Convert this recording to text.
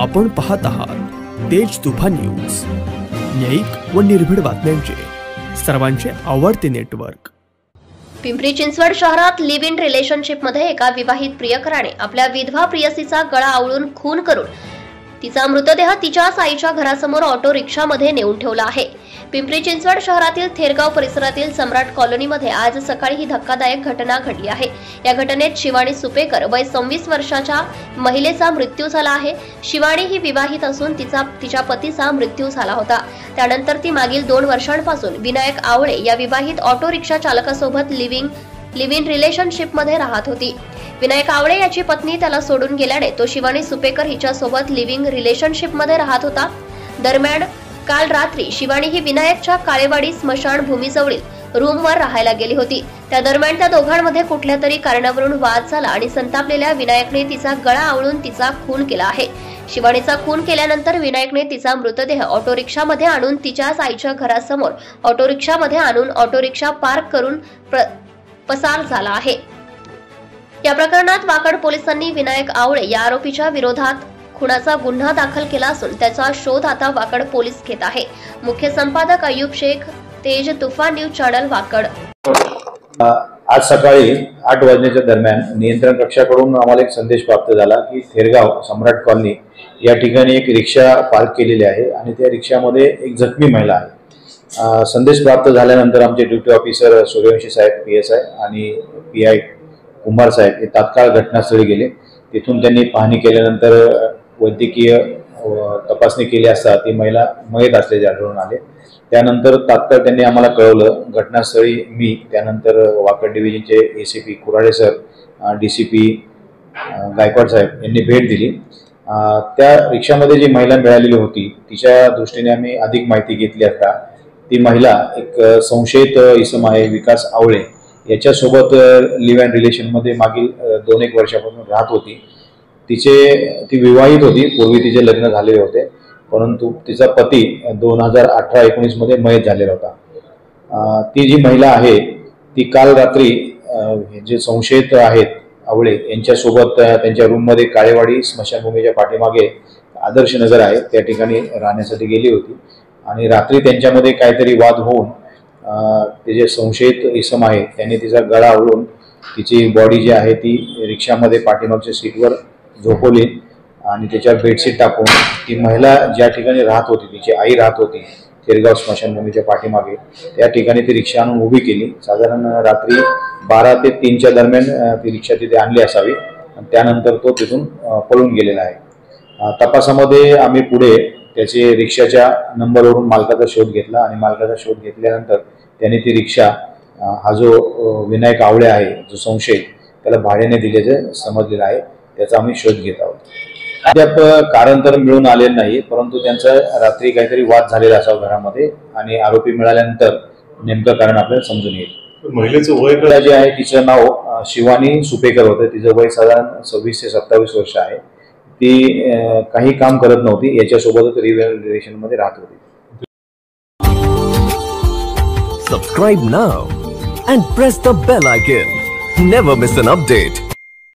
आपण पाहत आहात तेज तुफान न्यूज, न्यायिक व निर्भीड बातम्यांचे सर्वांचे आवडते नेटवर्क। पिंपरी चिंचवड शहरात लिव्ह इन रिलेशनशिप मध्ये एका विवाहित प्रियकराने आपल्या विधवा प्रियसीचा गळा आवळून खून करून तिचा मृतदेह तिच्याच आईच्या घरासमोर ऑटो रिक्षामध्ये नेऊन ठेवला आहे। पिंपरी चिंचवड शहरातील थेरगाव परिसरातील सम्राट कॉलनीमध्ये आज सकाळी ही धक्कादायक घटना घडली आहे। या घटनेत शिवानी सुपेकर वय 26 वर्षाच्या महिलेचा मृत्यू झाला आहे। शिवानी ही विवाहित असून तिच्या पतीचा मृत्यू झाला होता। त्यानंतर ती मागील 2 वर्षांपासून विनायक आवळे या विवाहित ऑटो रिक्षा चालकासोबत लिव्ह इन रिलेशनशिप मध्ये राहत होती। विनायक आवळे याची पत्नी त्याला सोडून गेल्याने तो शिवानी सुपेकर हिच्यासोबत लिव्हिंग रिलेशनशिप मध्ये राहत होता। दरम्यान काल रात्री शिवानी ही विनायकच्या काळेवाडी स्मशान भूमीजवळील रूमवर राहायला गेली होती। त्या दरम्यान त्या दोघांमध्ये कुठल्या तरी कारणावरून वाद झाला आणि संतापलेल्या विनायकने तिचा गळा आवळून तिचा खून केला आहे। शिवानीचा खून केल्यानंतर विनायकने तिचा मृतदेह ऑटो रिक्षामध्ये आणून तिच्याच आईच्या घरासमोर ऑटो रिक्षामध्ये आणून ऑटो रिक्षा पार्क करून पसार झाला आहे। या प्रकरणात वाकड पोलिसांनी विनायक आवळे या आरोपीच्या विरोधात खुनाचा गुन्हा दाखल केला असून त्याचा शोध आता वाकड पोलीस घेत आहे। मुख्य संपादक अय्यूब शेख, तेज तुफान न्यूज चॅनल, वाकड। आज सकाळी 8 वाजण्याच्या दरम्यान नियंत्रण कक्षाकडून आम्हाला एक संदेश प्राप्त झाला की थेरगाव सम्राट कॉलनी या ठिकाणी एक रिक्षा पार्क केलेली आहे आणि त्या रिक्षामध्ये एक जखमी महिला आहे। संदेश प्राप्त झाल्यानंतर आमचे ड्युटी ऑफिसर सूर्यवंशी साहेब PSI आणि PI कुमार साहेब हे तात्काळ घटनास्थळी गेले। तिथून त्यांनी पाहणी केल्यानंतर वैद्यकीय तपासणी केली असता ती महिला मयत असल्याचे आढळून आले। त्यानंतर तात्काळ त्यांनी आम्हाला कळवलं। घटनास्थळी मी, त्यानंतर वाकड डिव्हिजनचे ACP Kurade sir, DCP Gaikwad साहेब यांनी भेट दिली। त्या रिक्षामध्ये जी महिला मिळालेली होती तिच्या दृष्टीने आम्ही अधिक माहिती घेतली असता ती महिला एक संशयित इसम आहे विकास आवळे याच्यासोबत लिव्ह इन रिलेशनमध्ये मागील 2-1 वर्षापासून राहत होती। ती विवाहित होती, पूर्वी तिचे लग्न झालेले होते, परंतु तिचा पती 2018-19 मध्ये मयत झालेला होता। ती जी महिला आहे ती काल रात्री जे संशयित आहेत आवळे यांच्यासोबत त्यांच्या रूममध्ये काळेवाडी स्मशानभूमीच्या पाठीमागे आदर्श नगर आहे त्या ठिकाणी राहण्यासाठी गेली होती आणि रात्री त्यांच्यामध्ये काहीतरी वाद होऊन ते जे संशयित इसम आहे त्यांनी तिचा गळा आवळून तिची बॉडी जी आहे ती रिक्षामध्ये पाठीमागच्या सीटवर झोपवली आणि त्याच्यावर बेडशीट टाकून ती महिला ज्या ठिकाणी राहत होती, तिची आई राहत होती थेरगाव स्मशानभूमीच्या पाठीमागे, त्या ठिकाणी ती रिक्षा आणून उभी केली। साधारण रात्री 12 ते 3च्या दरम्यान ती रिक्षा तिथे आणली असावी आणि त्यानंतर तो तिथून पळून गेलेला आहे। तपासामध्ये आम्ही पुढे त्याचे रिक्षाच्या नंबरवरून मालकाचा शोध घेतला आणि मालकाचा शोध घेतल्यानंतर त्याने ती रिक्षा हा जो विनायक आवळे आहे जो संशयित त्याला भाड्याने दिल्याचे समजलेलं आहे, त्याचा आम्ही शोध घेत आहोत। अद्याप कारण तर मिळून आलेलं नाही, परंतु त्यांचा रात्री काहीतरी वाद झालेला असावा घरामध्ये आणि आरोपी मिळाल्यानंतर नेमकं कारण आपल्याला समजून येईल। महिलेचं वय जे आहे तिचं नाव शिवानी सुपेकर होतं, तिचं वय साधारण 26 ते 27 वर्ष आहे। ती काही काम करत नव्हती, याच्यासोबतच रिलेशन मध्ये राहत होती। Subscribe now and press the bell icon. Never miss an update.